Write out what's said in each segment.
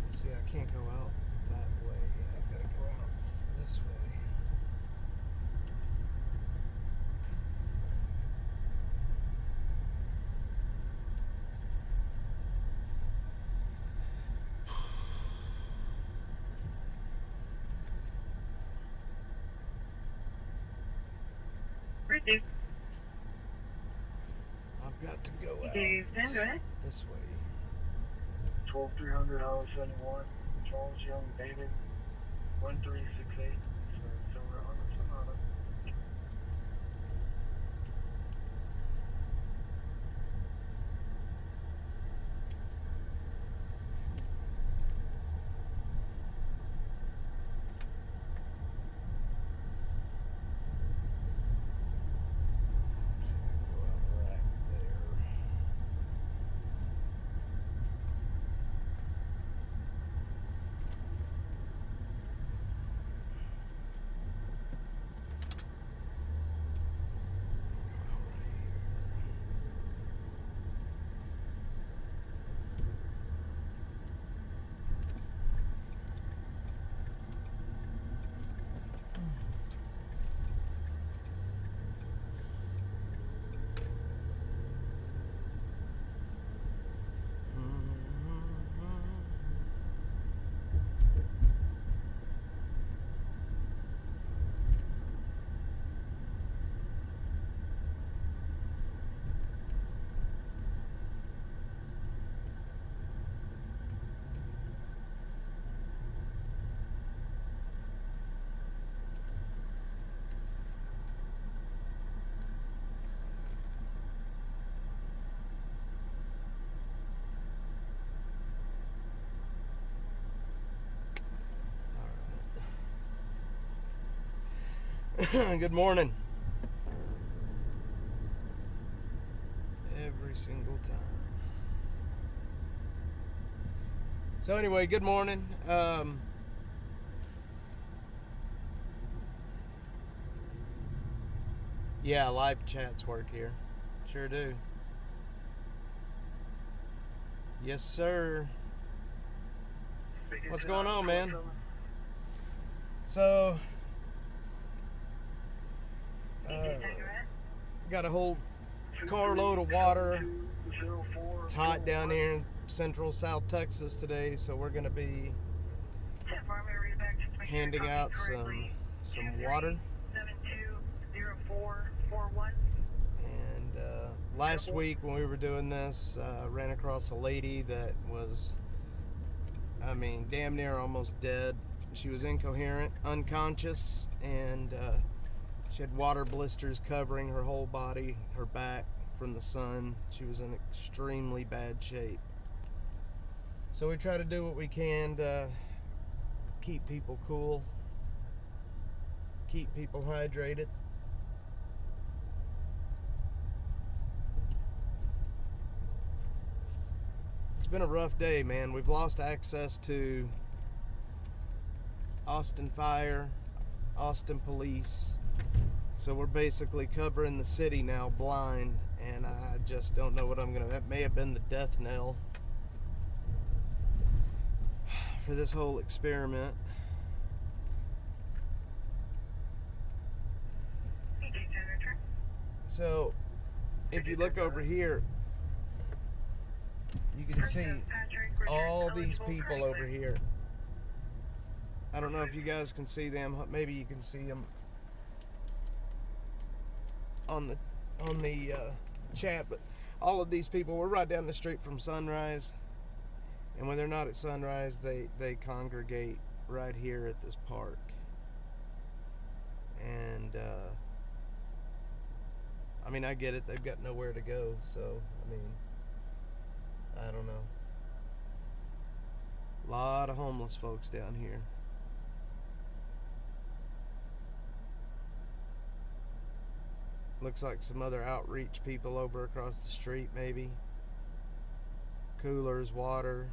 See, I can't go out that way. I've got to go out this way. I've got to go out this way. 12300 Highway 71, Charles Young, David, 1368, Silver Honor Sonata. Good morning. Every single time. So anyway, good morning. Yeah, live chats work here. Sure do. Yes, sir. What's going on, man? So, got a whole carload of water. It's hot down here in central South Texas today, so we're going to be handing out some water. And last week when we were doing this, ran across a lady that was, damn near almost dead. She was incoherent, unconscious, and she had water blisters covering her whole body, her back from the sun. She was in extremely bad shape. So we try to do what we can to keep people cool, keep people hydrated. It's been a rough day, man. We've lost access to Austin Fire, Austin police. So we're basically covering the city now blind, and I just don't know what I'm gonna. That may have been the death knell for this whole experiment. So if you look over here, you can see all these people over here. I don't know if you guys can see them. Maybe you can see them on the chat, but all of these people, we're right down the street from Sunrise, and when they're not at Sunrise, they congregate right here at this park. And I mean, I get it, they've got nowhere to go, so I mean, I don't know. A lot of homeless folks down here. Looks like some other outreach people over across the street, maybe. Coolers, water.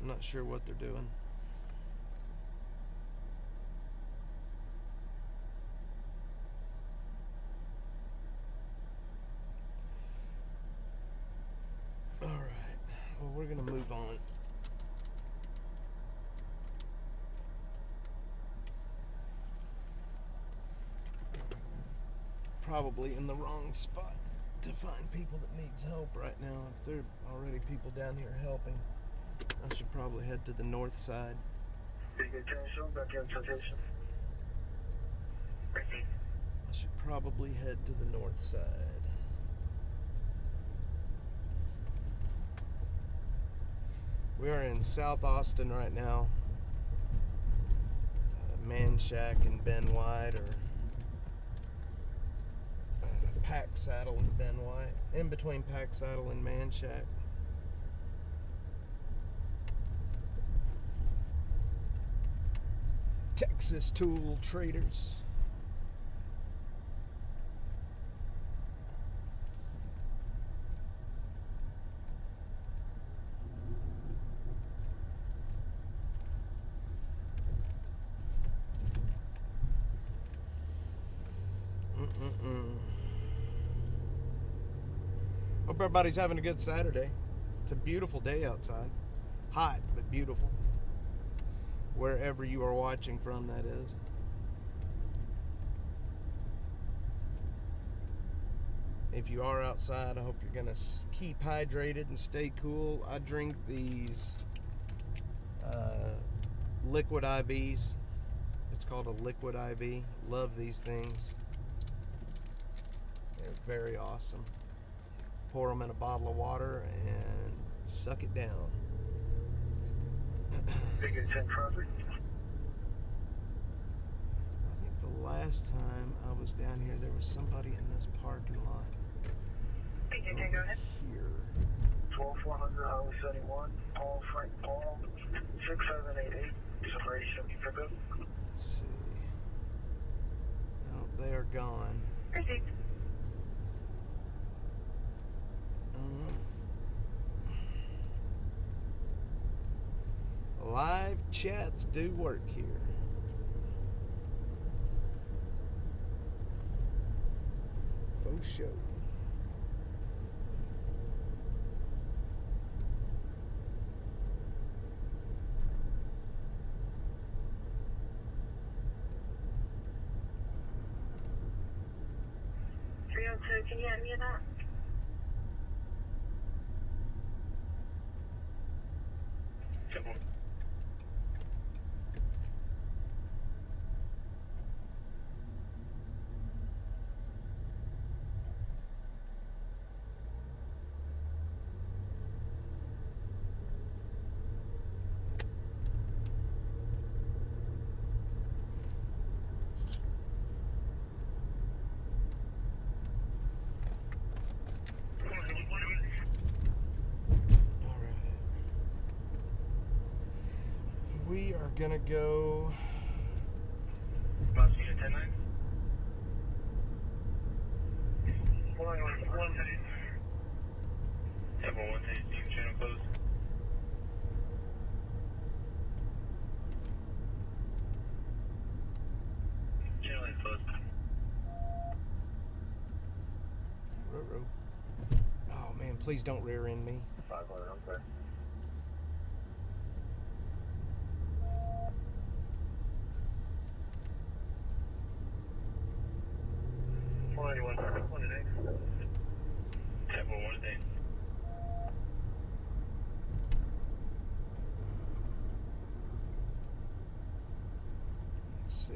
I'm not sure what they're doing. All right. Well, we're going to move on. Probably in the wrong spot to find people that needs help right now. If there are already people down here helping, I should probably head to the north side. I should probably head to the north side. We are in South Austin right now. Man Shack and Ben White, or Pack Saddle and Ben White. In between Pack Saddle and Man Shack. Texas Tool Traders. Hope everybody's having a good Saturday. It's a beautiful day outside. Hot, but beautiful. Wherever you are watching from, that is. If you are outside, I hope you're going to keep hydrated and stay cool. I drink these liquid IVs. It's called a liquid IV. Love these things. They're very awesome. Pour them in a bottle of water and suck it down. I think the last time I was down here, there was somebody in this parking lot. Okay, go ahead. Here. 12400 Highway 71, Paul, Frank Paul, 6788. Somebody show me pickup. Let's see. Oh, they are gone. Proceed. Live chats do work here. For sure. Can you hand me that? Come on. We are gonna go. Bus unit 10-9. 1 1 1 1 1 Please don't rear end me. 500, okay. One today. 10-1 today. Let's see.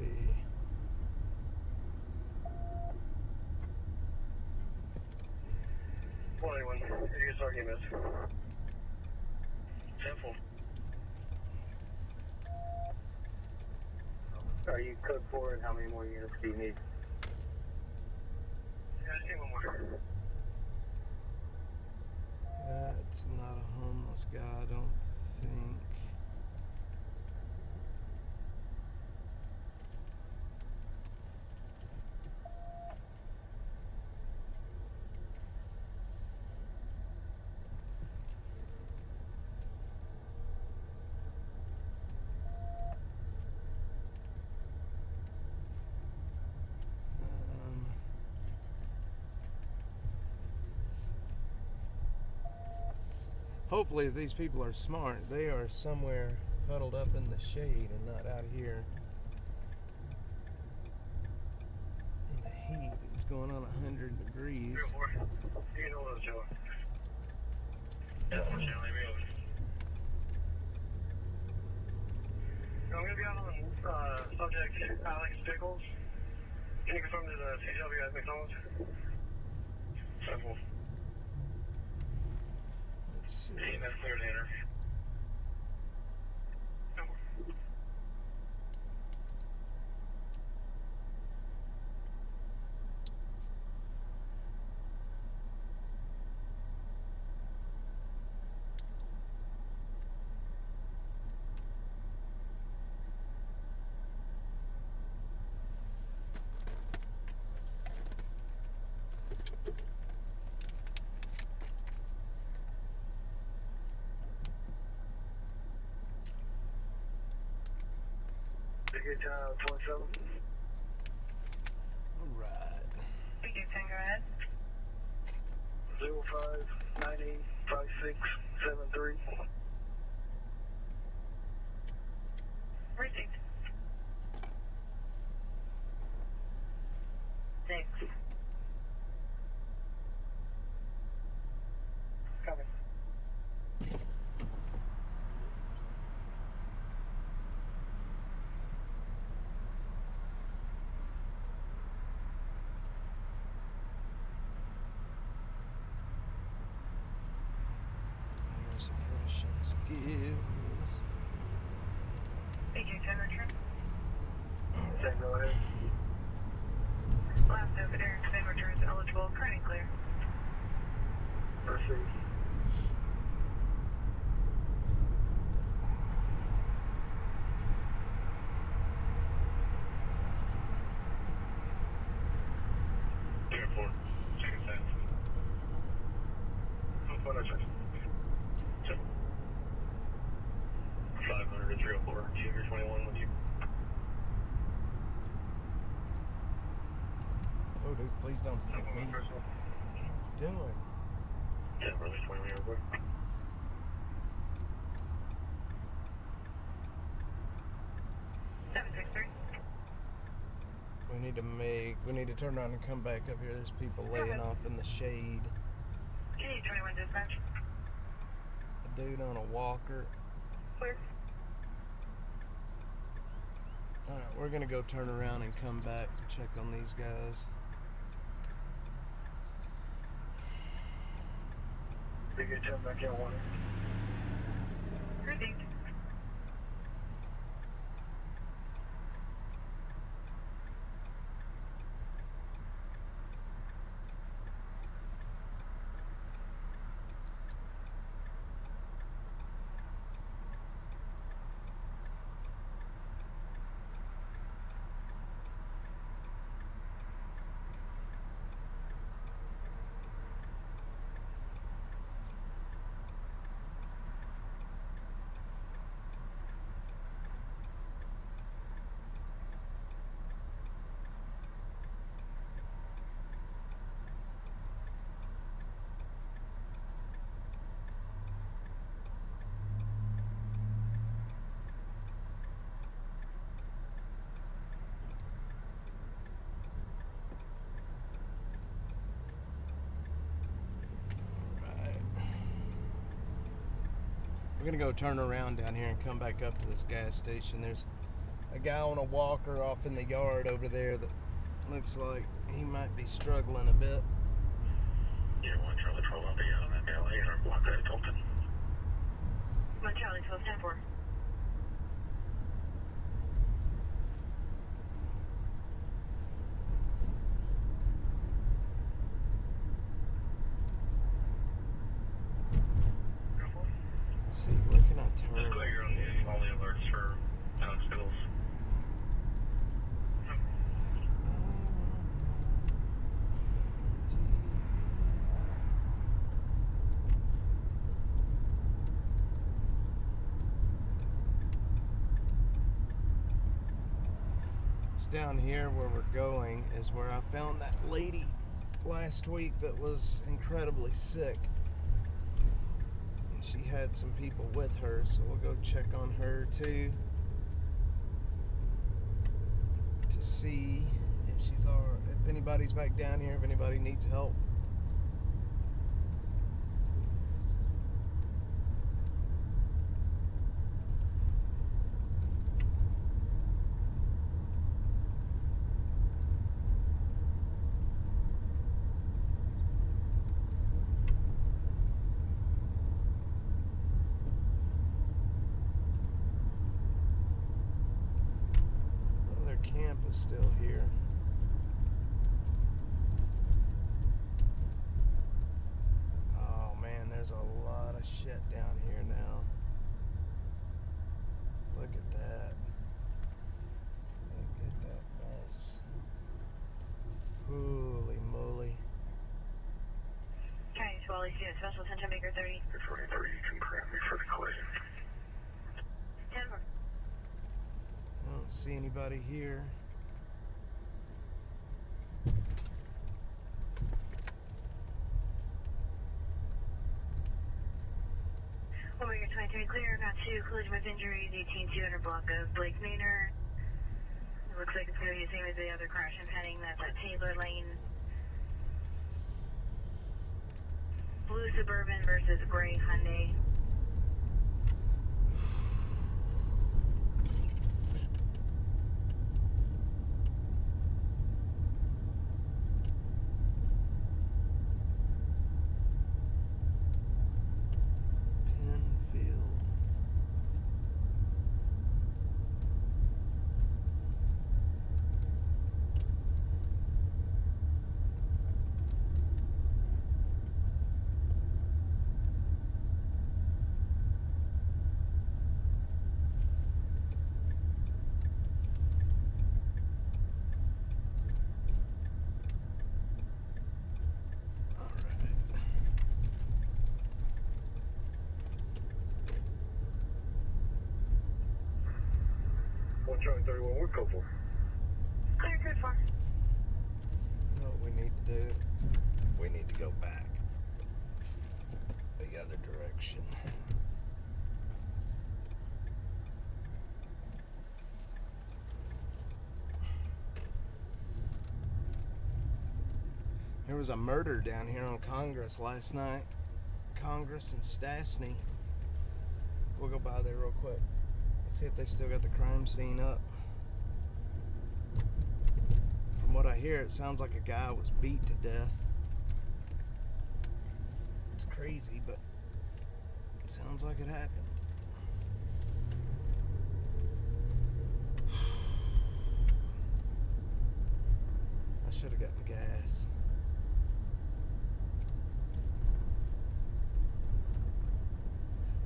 If you start getting this. 10-4. Are you code 4 and how many more units do you need? Yeah, I need one more. That's not a homeless guy, I don't think. Hopefully, if these people are smart, they are somewhere huddled up in the shade and not out here in the heat. It's going on 100 degrees. You know what, Joe? I'm going to be out on subject Alex Pickles. Can you confirm to the CW at McDonald's? 10-4. Let's see. That's clear to enter. Ticket 27. All right. Ticket 10, go ahead. 05985673. Received. 6. Copy. Suppression skills. Ticket 10, return. Say go ahead. Last open air, 10 returns eligible, currently clear. Proceed. Airport. Second sense. What is it? 500 to 304. Do you have your 21 with you? Oh, dude, please don't hit me. What are you doing? Yeah, really 21 airport. We need to turn around and come back up here. There's people laying off in the shade. Key 21 dispatch. A dude on a walker. Clear. Alright, we're gonna go turn around and come back and check on these guys. Big 10 back in 1. Received. gonna go turn around down here and come back up to this gas station. There's a guy on a walker off in the yard over there that looks like he might be struggling a bit. Yeah, 1 Charlie 12, I'll be out on that alley or block that Dalton. 1 Charlie 12, 10-4. Let's see, where can I turn? Just clear on all the alerts for Alex Bills. Down here where we're going is where I found that lady last week that was incredibly sick, and she had some people with her, so we'll go check on her too to see if she's alright, if anybody's back down here, if anybody needs help. Camp is still here. Oh man, there's a lot of shit down here now. Look at that. Look at that mess. Holy moly. County 12, student special attention maker 30. Before 30, you can grab me for the collision. 10-4. I don't see anybody here. Omega 23 clear, got 2 collision with injuries, 18-200 block of Blake Manor. It looks like it's going to be the same as the other crash I'm heading. That's at Taylor Lane. Blue Suburban versus gray Hyundai. Charlie 31, what code for? Clear, good 4. What we need to do, we need to go back the other direction. There was a murder down here on Congress last night. Congress and Stastny. We'll go by there real quick. See if they still got the crime scene up. From what I hear, it sounds like a guy was beat to death. It's crazy, but it sounds like it happened. I should have gotten gas.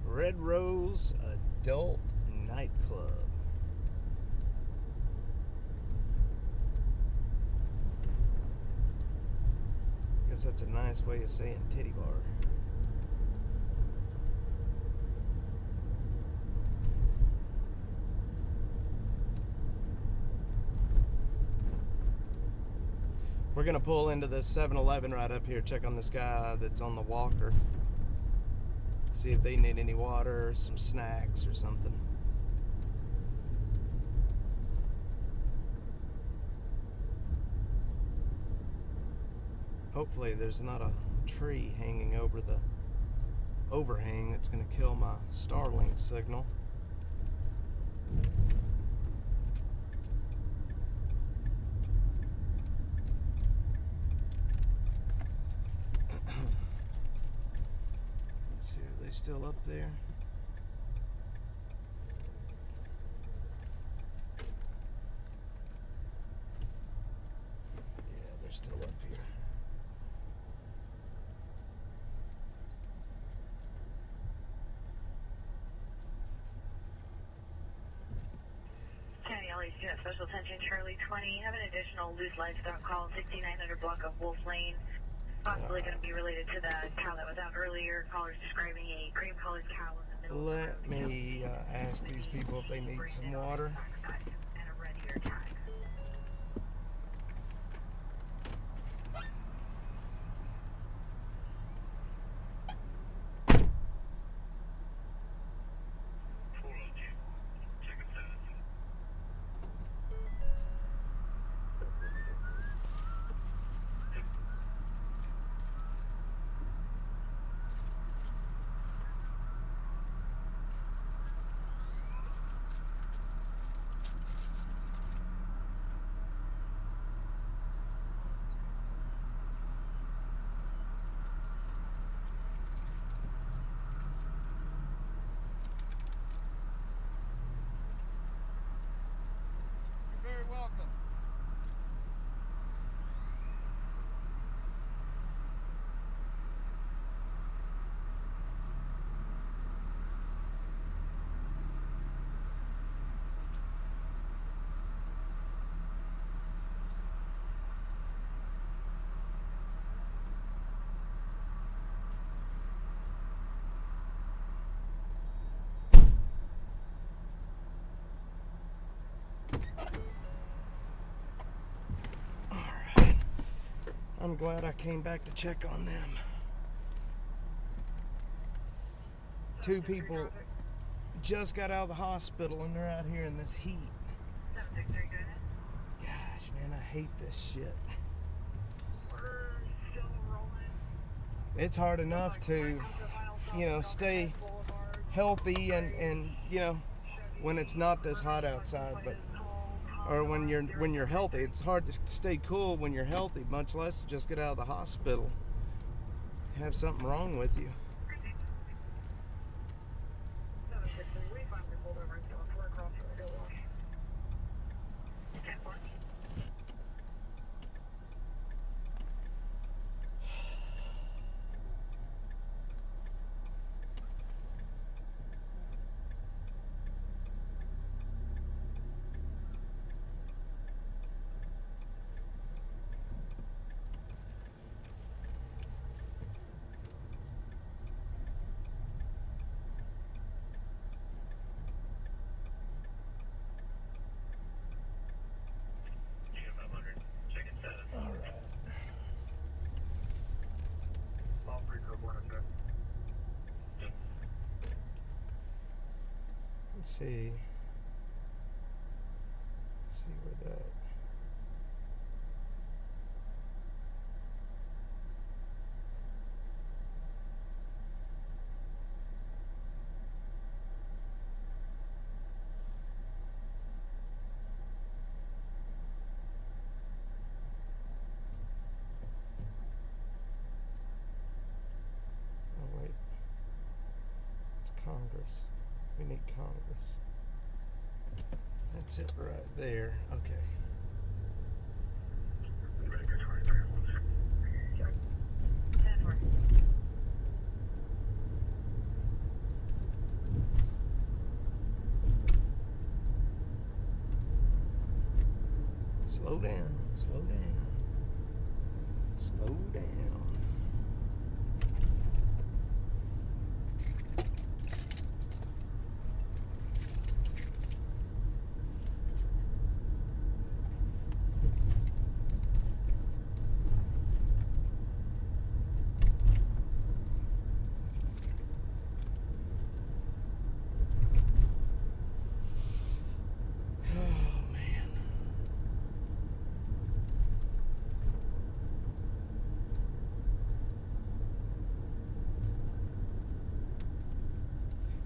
Red Rose Adult Nightclub. I guess that's a nice way of saying titty bar. We're gonna pull into this 7-Eleven right up here, check on this guy that's on the walker. See if they need any water or some snacks or something. Hopefully there's not a tree hanging over the overhang that's going to kill my Starlink signal. Let's see, are they still up there? Yeah, they're still up here. County LACF, special attention, Charlie 20. Have an additional loose livestock call, 6900 block of Wolf Lane. Possibly going to be related to that cow that was out earlier. Caller's describing a cream-colored cow in the middle Let of the me ask these people if they need some water. and a red ear tag. You're very welcome. I'm glad I came back to check on them. 2 people just got out of the hospital and they're out here in this heat. 763, go ahead. Gosh, man, I hate this shit. We're still rolling. It's hard enough to, stay healthy and when it's not this hot outside, but or when you're healthy. It's hard to stay cool when you're healthy, much less to just get out of the hospital. Have something wrong with you. 763, we finally pulled over and stopped. We're across from the go wash. 10-4. Let's see. Let's see where that. Oh wait. It's Congress. We need Congress. That's it right there. Okay. Slow down, slow down, slow down.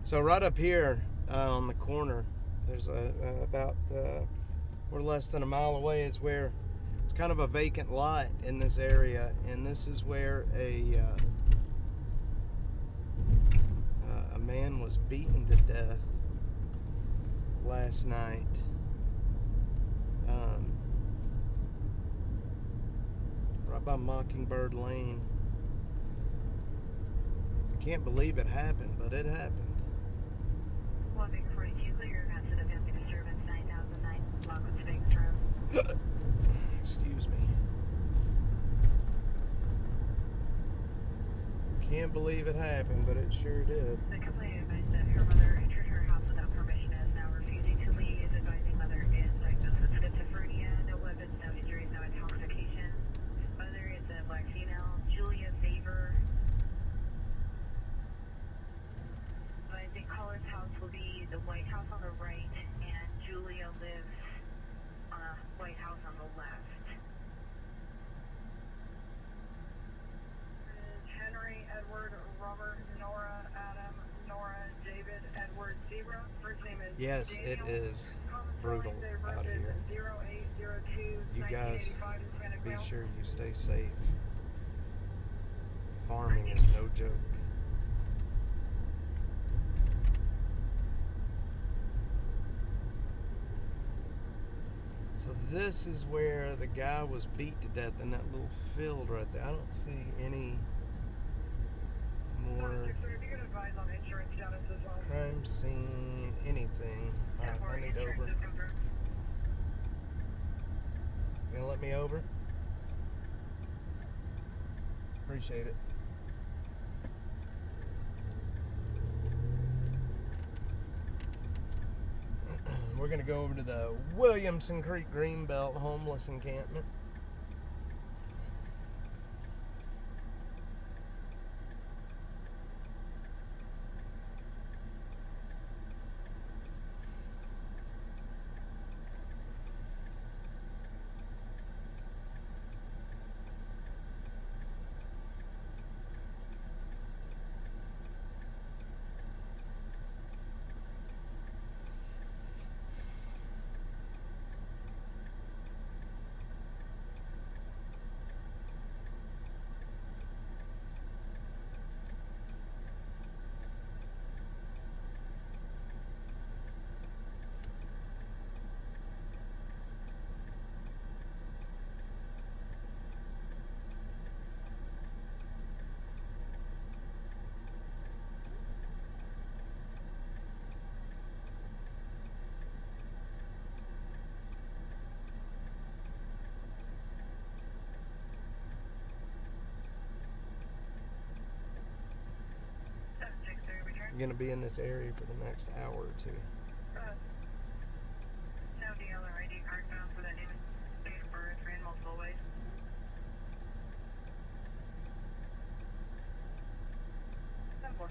So right up here on the corner, there's we're less than a mile away is where it's kind of a vacant lot in this area, and this is where a man was beaten to death last night. Right by Mockingbird Lane. I can't believe it happened, but it happened. 142 clear, method of family disturbance, 9009, Lockwood Springs Road. Excuse me. Can't believe it happened, but it sure did. The complainant advised that her mother entered her house without permission and is now refusing to leave, advising mother is diagnosed with schizophrenia, no weapons, no injuries, no intoxication. Mother is a black female, Julia Favor. Advising caller's house will be the White House on the right, and Julia lives on a White House on the left. Henry, Edward, Robert, Nora, Adam, Nora, David, Edward, Zebra. First name is Yes, it Daniel. is brutal out here. 0802 You guys 1985 Hispanic be male. sure you stay safe. Farming is no joke. So this is where the guy was beat to death in that little field right there. I don't see any more 763, if you could advise on insurance status as well. crime scene, anything. I need over. Insurance is confirmed. You gonna let me over? Appreciate it. We're gonna go over to the Williamson Creek Greenbelt homeless encampment. I'm gonna be in this area for the next hour or two. No DL or ID card found for that name and date of birth ran multiple ways. Simple.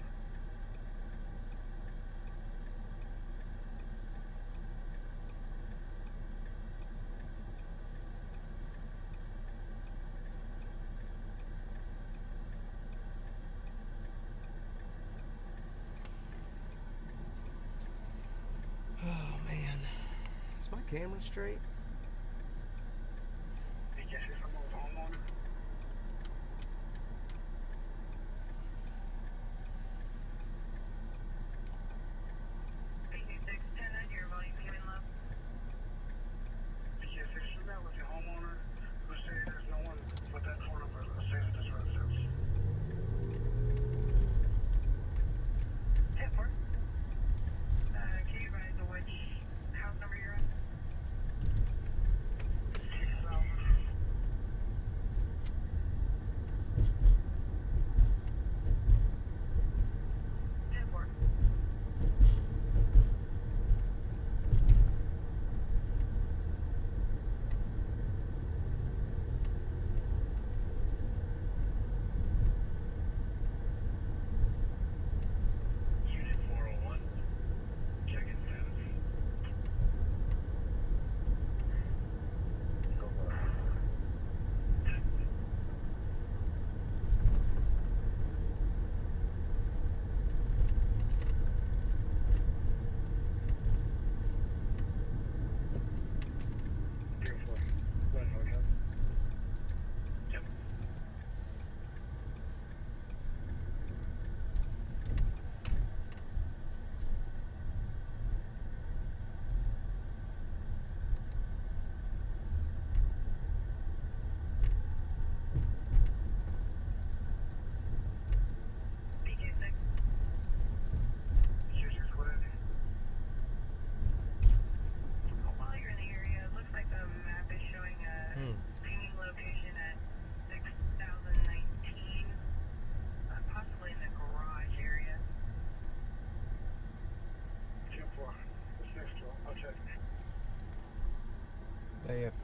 Oh man, is my camera straight? Yes, you're from a homeowner. Your volume came in low. Yes, you're met with your homeowner who said there's no one with that phone number that says at this residence. 10-4. Can you advise which house number you're in?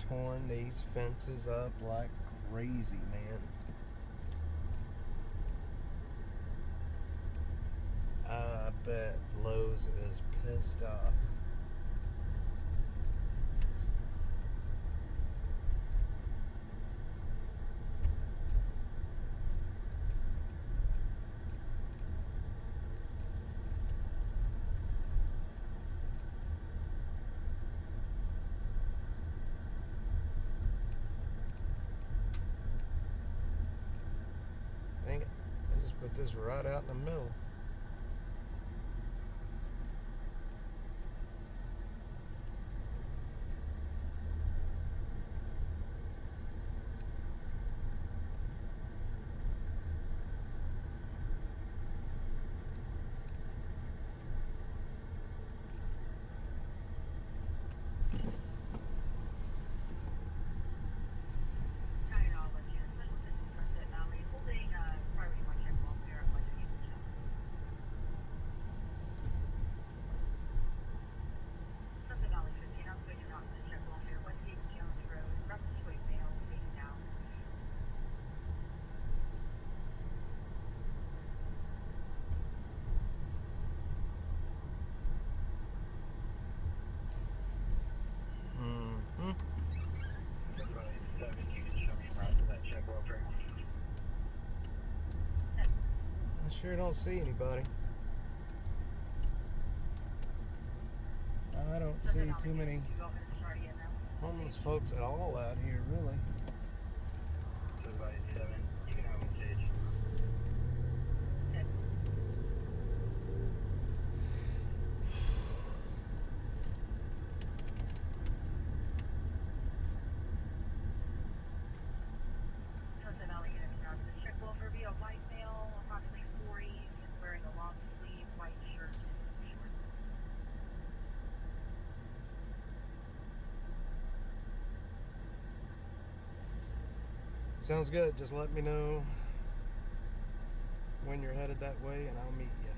torn these fences up like crazy, man. I bet Lowe's is pissed off. Dang it. I just put this right out in the middle. I sure don't see anybody. I don't see too many homeless folks at all out here, really. Sounds good. Just let me know when you're headed that way and I'll meet you.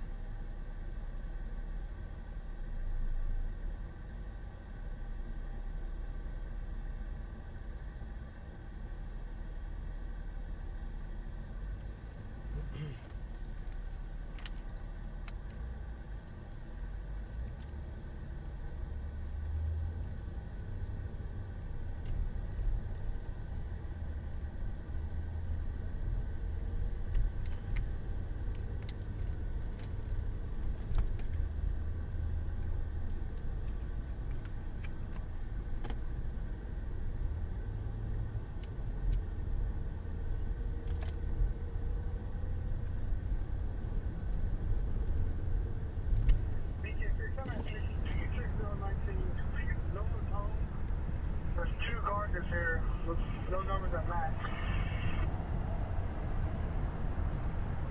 There's 2 guards here with no numbers that match.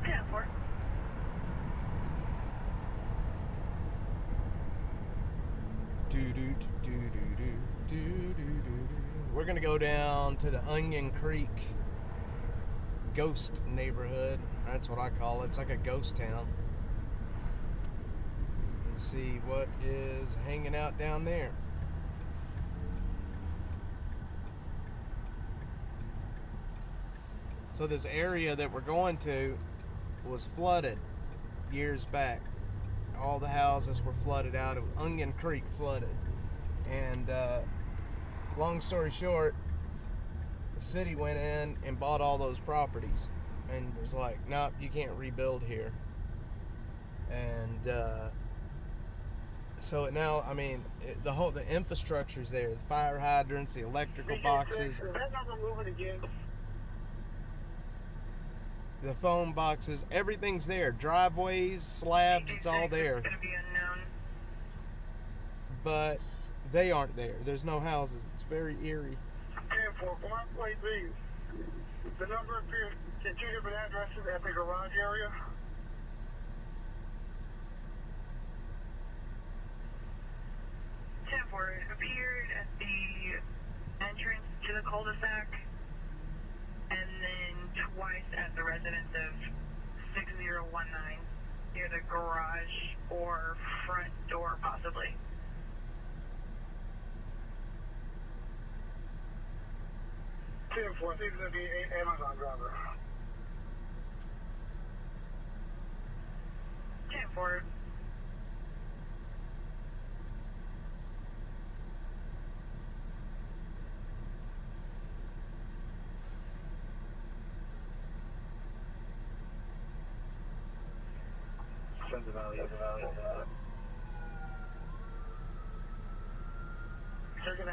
10-4. We're gonna go down to the Onion Creek ghost neighborhood. That's what I call it. It's like a ghost town. And see what is hanging out down there. So this area that we're going to was flooded years back. All the houses were flooded out. Onion Creek flooded. And long story short, the city went in and bought all those properties and was like, nope, you can't rebuild here. And so now, I mean, the infrastructure's there. The fire hydrants, the electrical boxes. Is that number moving again? The phone boxes, everything's there. Driveways, slabs, it's all there. It's going to be unknown. But they aren't there. There's no houses. It's very eerie. 10-4, from my plate B, the number appears at 2 different addresses at the garage area. It appeared at the entrance to the cul-de-sac and then twice at the residence of 6019 near the garage or front door possibly. 2-4, seems to be an Amazon driver. 10-4. Send the Valley. Central Valley 7. Send the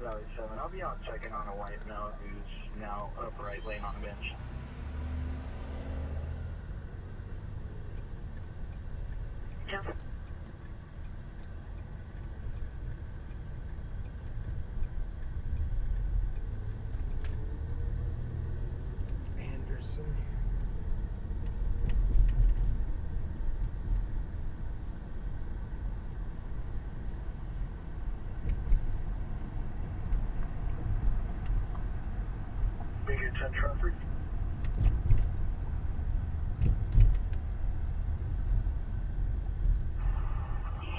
Valley 7. I'll be out checking on a white male who's now upright laying on a bench. Jump. Anderson. Bigger 10 traffic.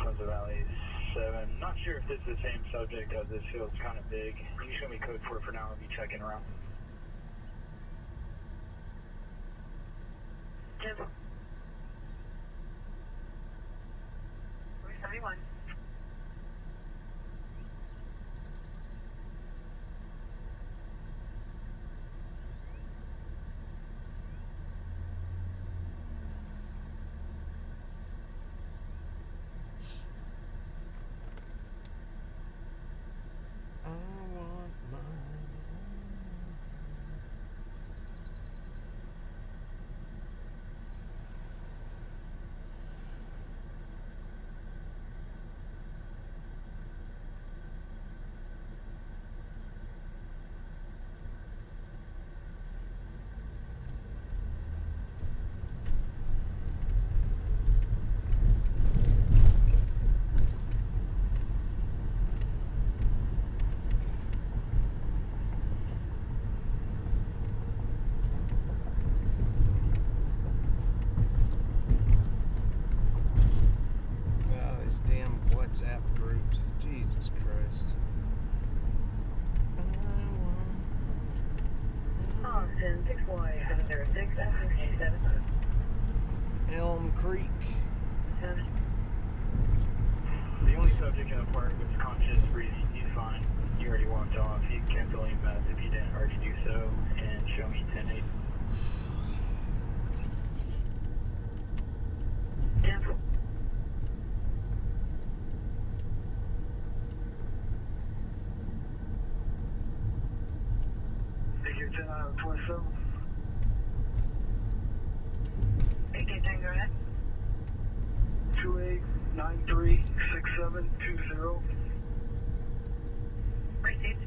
Sons of Valley 7. Not sure if this is the same subject as this field's kind of big. You can show me code for it for now. I'll be checking around. Jump. 71. I want mine. WhatsApp groups. Jesus Christ. Austin 6Y706 767. Elm Creek. 7. The only subject in the park was conscious breathing. He's fine. You already walked off. You can cancel any meds if you didn't already do so. And show me 10-8. Jump. Figure 10 out of 27. AK 10, go ahead. 28936720. Received.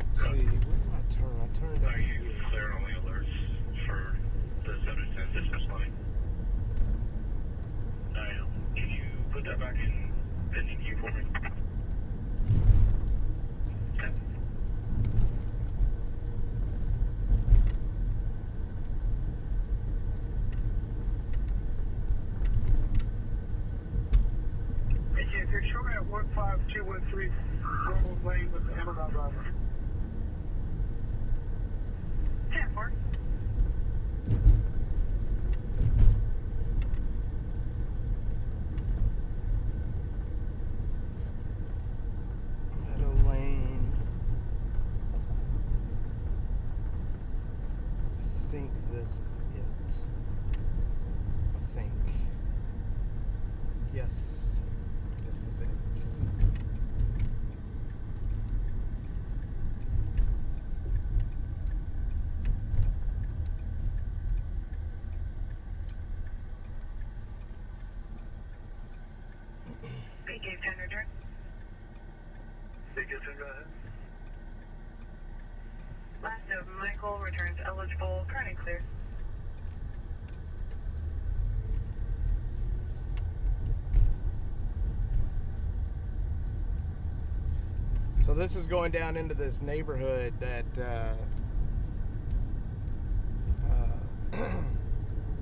Let's see, where do I turn? I turned Are you clearing only alerts for the 710 dispatch line? I am. Can you put that back in pending queue for me? Okay. If you're showing at 15213 Grove Lane with the Amazon driver. 10-4. Meadow Lane. I think this is it. I think. Yes, this is it. AK 10, return. Figure 10, go ahead. Last of Michael returns eligible. Current and clear. So this is going down into this neighborhood that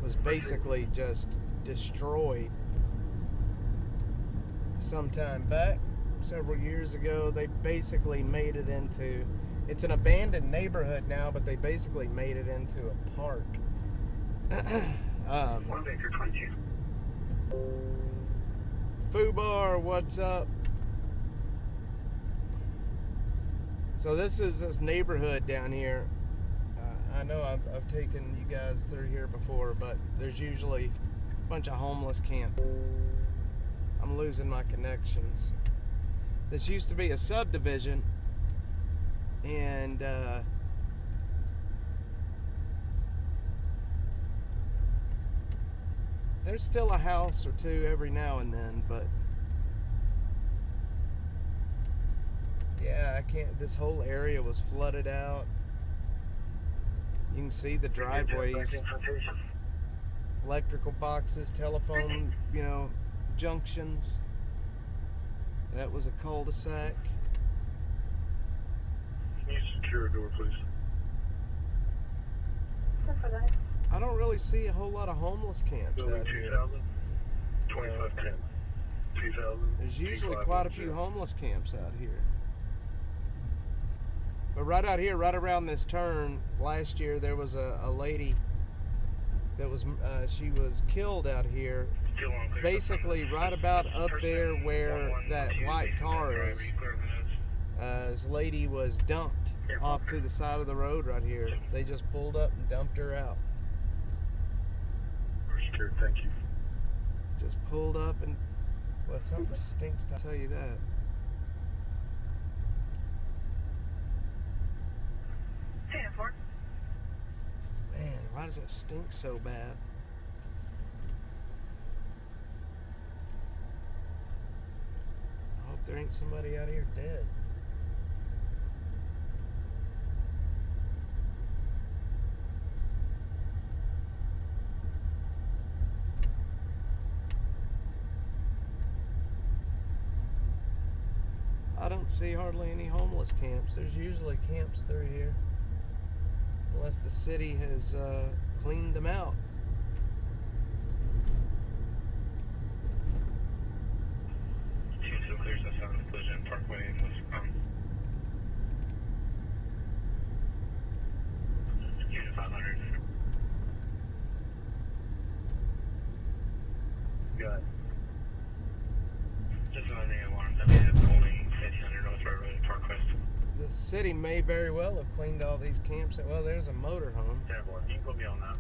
was basically just destroyed sometime back, several years ago. They basically made it into, it's an abandoned neighborhood now, but they basically made it into a park. 1 Baker 22. Fubar, what's up? So this is this neighborhood down here. I know I've taken you guys through here before, but there's usually a bunch of homeless camp. I'm losing my connections. This used to be a subdivision, and there's still a house or two every now and then, but yeah, I can't. This whole area was flooded out. You can see the driveways, electrical boxes, telephone, junctions. That was a cul-de-sac. Can you secure a door, please? I don't really see a whole lot of homeless camps Building out here. 2000, 2510. 2000. There's usually quite a few homeless camps out here. But right out here, right around this turn, last year there was a lady that was, she was killed out here. Basically right about up there where that white car is. This lady was dumped off to the side of the road right here. They just pulled up and dumped her out. Sure, thank you. Just pulled up and, well, something stinks, I'll tell you that. Man, why does that stink so bad? I hope there ain't somebody out here dead. I don't see hardly any homeless camps. There's usually camps through here. Unless the city has cleaned them out. Two clears us out of Collision Parkway and West Unit 500. Got it. Just another alarm that we have holding 1500 North Road, Park West. The city may very well have cleaned all these camps. Well, there's a motorhome. Terrible. You can put me on that.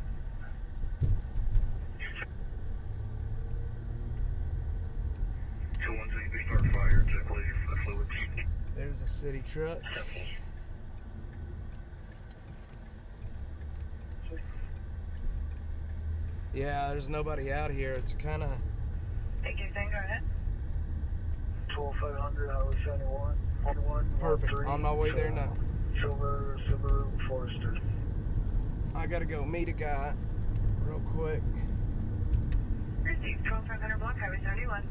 So once we start fire, check leave the fluids. There's a city truck. Yeah, there's nobody out here. It's kind of... Take your thing, go ahead. 12500 Highway 71. Perfect. On my way there now. Silver Forester. I gotta go meet a guy real quick. Received 12500 block, Highway 71.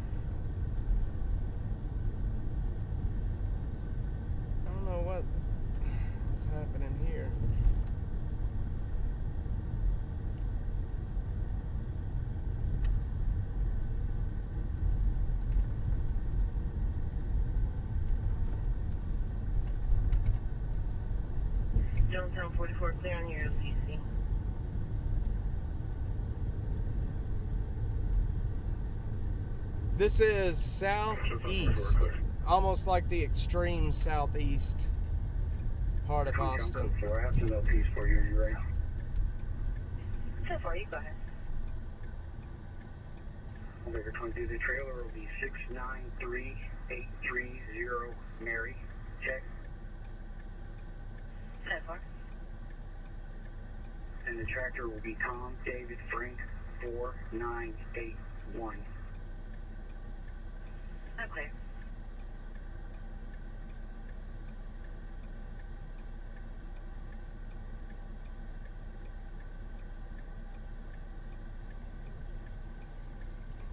I don't know what's happening here. Zone 44 clear on your LCC. This is southeast, almost like the extreme southeast part of Austin. I have some LPs for you. Are you ready? So far, you go ahead. Baker 22, the trailer will be 693830 Mary. Check. So far. And the tractor will be Tom David Frank 4981. Okay.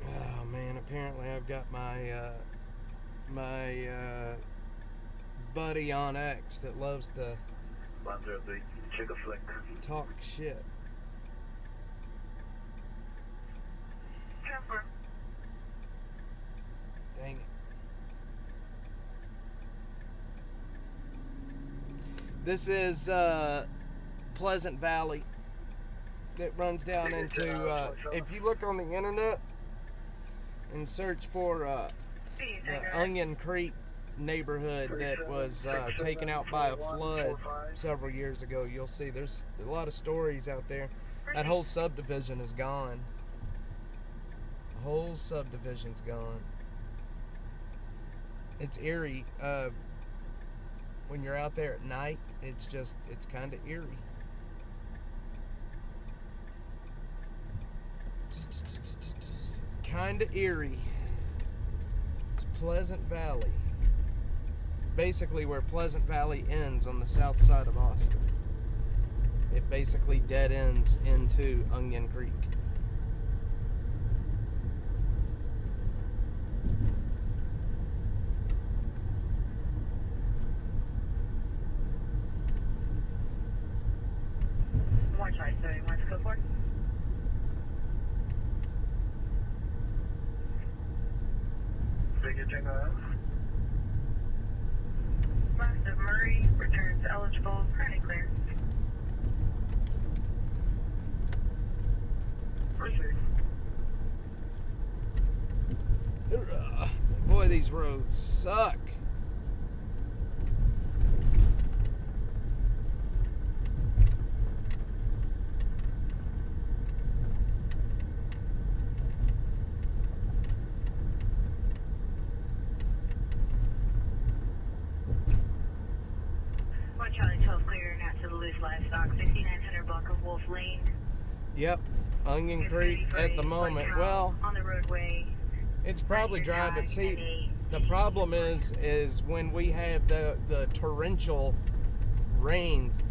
Oh man, apparently I've got my buddy on X that loves to Check a flick. talk shit. Dang it. This is Pleasant Valley that runs down into, if you look on the internet and search for the Onion Creek neighborhood that was taken out by a flood several years ago, you'll see there's a lot of stories out there. That whole subdivision is gone. The whole subdivision's gone. It's eerie. When you're out there at night, it's kind of eerie. Kind of eerie. It's Pleasant Valley. Basically where Pleasant Valley ends on the south side of Austin. It basically dead ends into Onion Creek. More charge, 71 to go for. Biggest thing I West of Murray, returns eligible, currently clear. Proceed. Boy, these roads suck. One Charlie 12 clear, not to the loose livestock, 6900 block of Wolf Lane. Yep, Onion Creek at the moment. Well, on the roadway. it's probably dry, but see, the problem is when we have the torrential rains,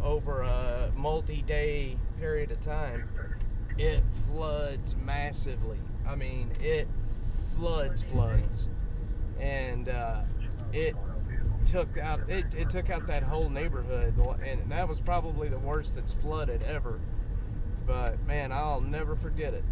over a multi-day period of time, it floods massively. I mean, it floods, and it took out that whole neighborhood, and that was probably the worst that's flooded ever. But man, I'll never forget it.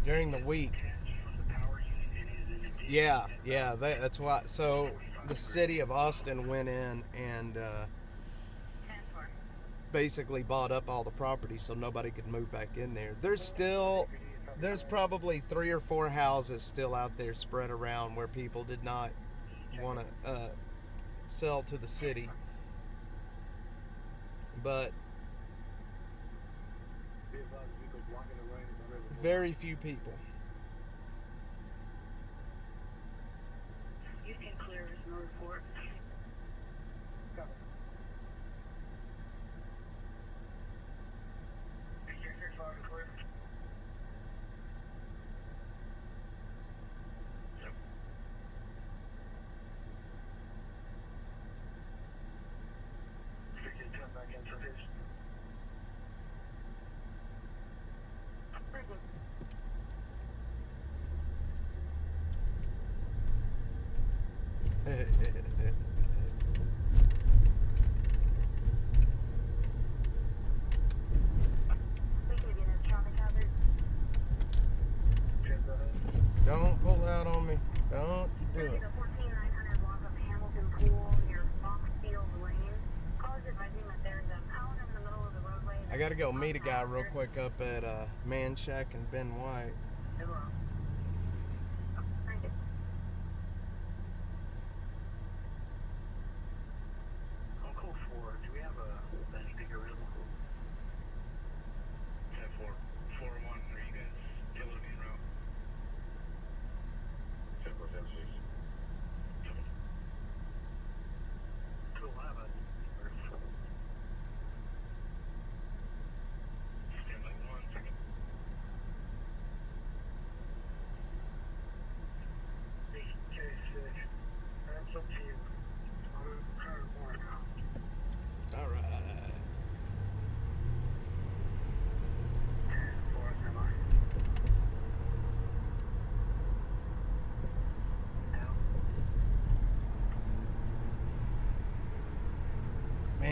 During the week. Yeah, that's why. So the city of Austin went in and basically bought up all the property so nobody could move back in there. There's probably 3 or 4 houses still out there spread around where people did not want to sell to the city. But very few people. You can clear as no report. Don't pull out on me. Don't do it. The 14900 block of Hamilton Pool near Foxfield Lane. Callers advising that there's a pound in the middle of the roadway. I gotta go meet a guy real quick up at Man Shack and Ben White. Hello. Thank you. On call 4, do we have any speaker available? 10-4. 4-1, are you guys still looking around? 10-4, 10-6. 211.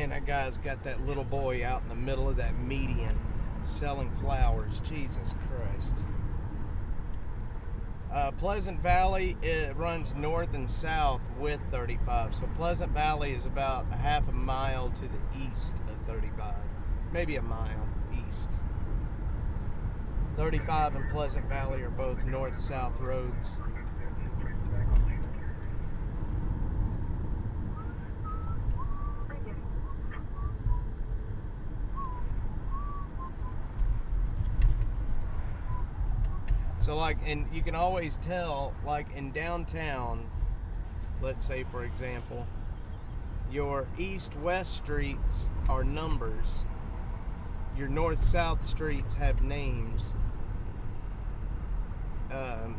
Man, that guy's got that little boy out in the middle of that median selling flowers. Jesus Christ. Pleasant Valley, it runs north and south with 35. So Pleasant Valley is about a half a mile to the east of 35. Maybe a mile east. 35 and Pleasant Valley are both north-south roads. So like, and you can always tell, like in downtown, let's say for example, your east-west streets are numbers. Your north-south streets have names. And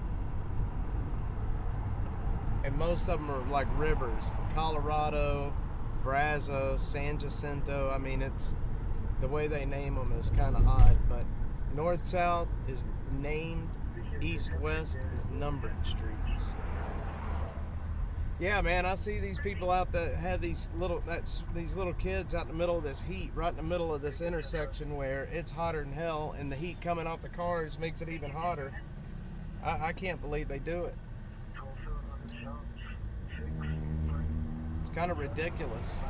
most of them are like rivers. Colorado, Brazos, San Jacinto. I mean, it's the way they name them is kind of odd, but north-south is named, east-west is numbered streets. Yeah, man, I see these people out that have these little kids out in the middle of this heat, right in the middle of this intersection where it's hotter than hell, and the heat coming off the cars makes it even hotter. I can't believe they do it. It's kind of ridiculous.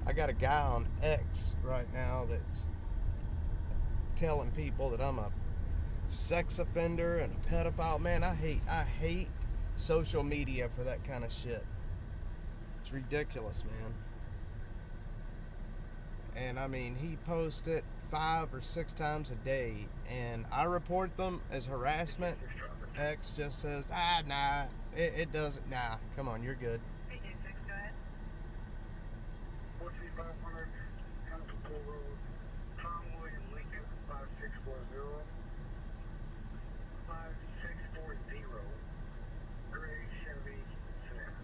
I got a guy on X right now that's telling people that I'm a sex offender and a pedophile. Man, I hate social media for that kind of shit. It's ridiculous, man. And I mean, he posts it 5 or 6 times a day, and I report them as harassment. X just says, nah, it doesn't. Nah, come on, you're good. 500 Constable Road, Tom William Lincoln, 5640. 5640, gray Chevy sedan.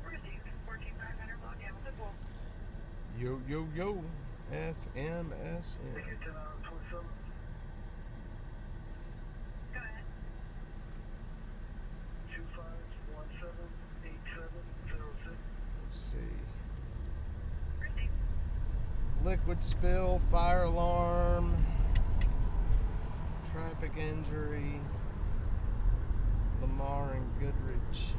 Received 14500 block Hamilton Bowl. Yo, FMSN. Ticket to 27. Go ahead. 25178706. Let's see. Received. Liquid spill, fire alarm, traffic injury, Lamar and Goodrich.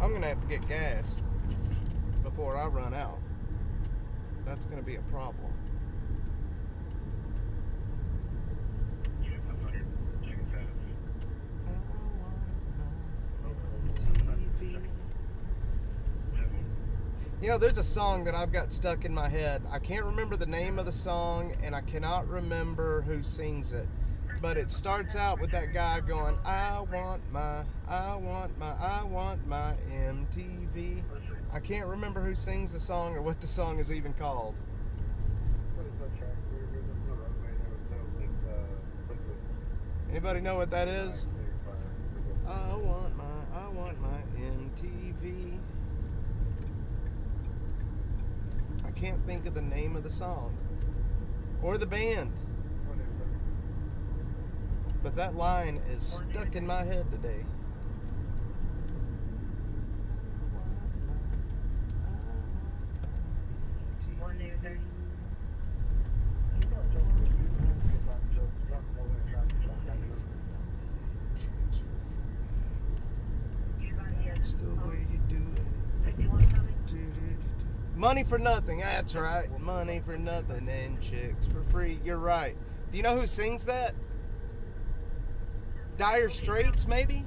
I'm gonna have to get gas before I run out. That's gonna be a problem. You know, there's a song that I've got stuck in my head. I can't remember the name of the song, and I cannot remember who sings it. But it starts out with that guy going, I want my MTV. I can't remember who sings the song or what the song is even called. Anybody know what that is? I want my MTV. I can't think of the name of the song or the band, but that line is stuck in my head today. That's the way you do it. Money for nothing, that's right. Money for nothing and chicks for free. You're right. Do you know who sings that? Dire Straits, maybe?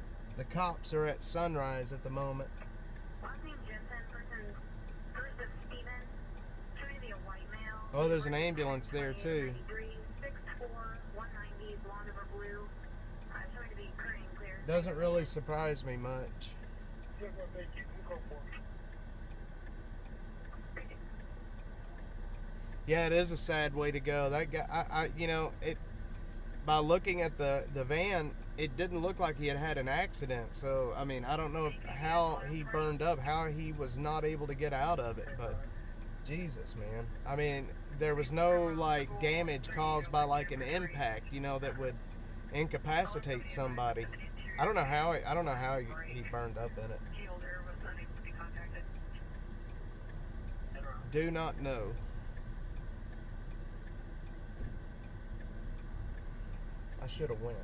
The cops are at Sunrise at the moment. Last name Jensen, first of Steven, showing to be a white male. Oh, there's an ambulance there too. 6'4", 190, blonde over blue. Showing to be current and clear. Doesn't really surprise me much. Yeah, it is a sad way to go. That guy, by looking at the van, it didn't look like he had had an accident. So, I mean, I don't know how he burned up, how he was not able to get out of it. But, Jesus, man. I mean, there was no, like, damage caused by, like, an impact, that would incapacitate somebody. I don't know how he burned up in it. Do not know. I should have went.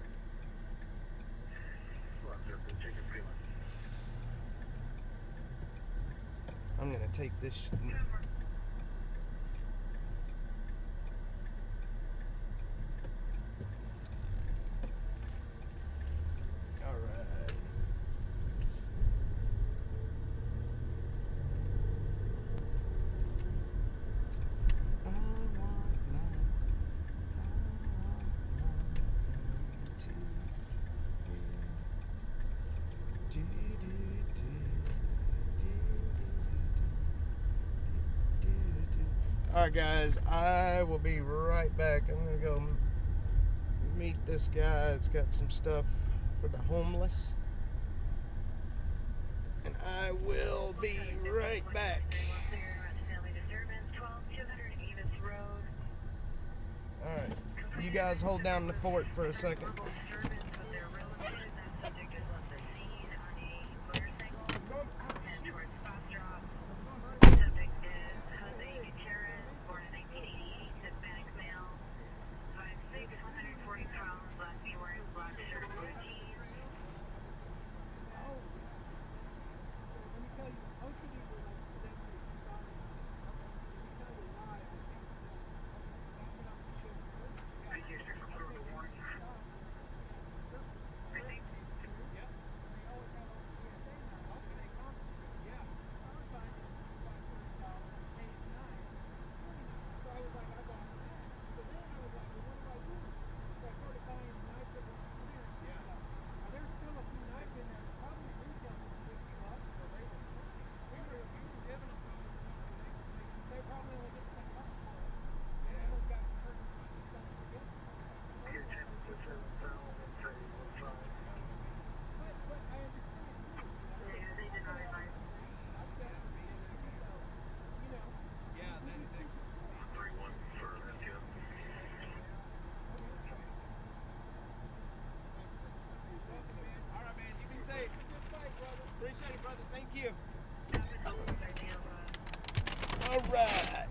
I'm gonna take this. All right. Alright guys, I will be right back. I'm gonna go meet this guy. It's got some stuff for the homeless. And I will be right back. Alright, you guys hold down the fort for a second. Safe. Appreciate it, brother. Thank you. All right.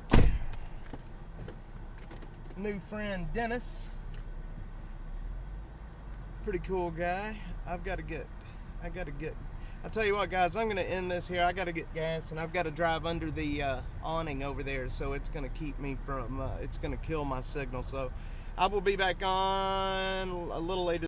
New friend Dennis. Pretty cool guy. I tell you what, guys, I'm gonna end this here. I gotta get gas, and I've got to drive under the awning over there, so it's gonna keep me from. It's gonna kill my signal. So I will be back on a little later.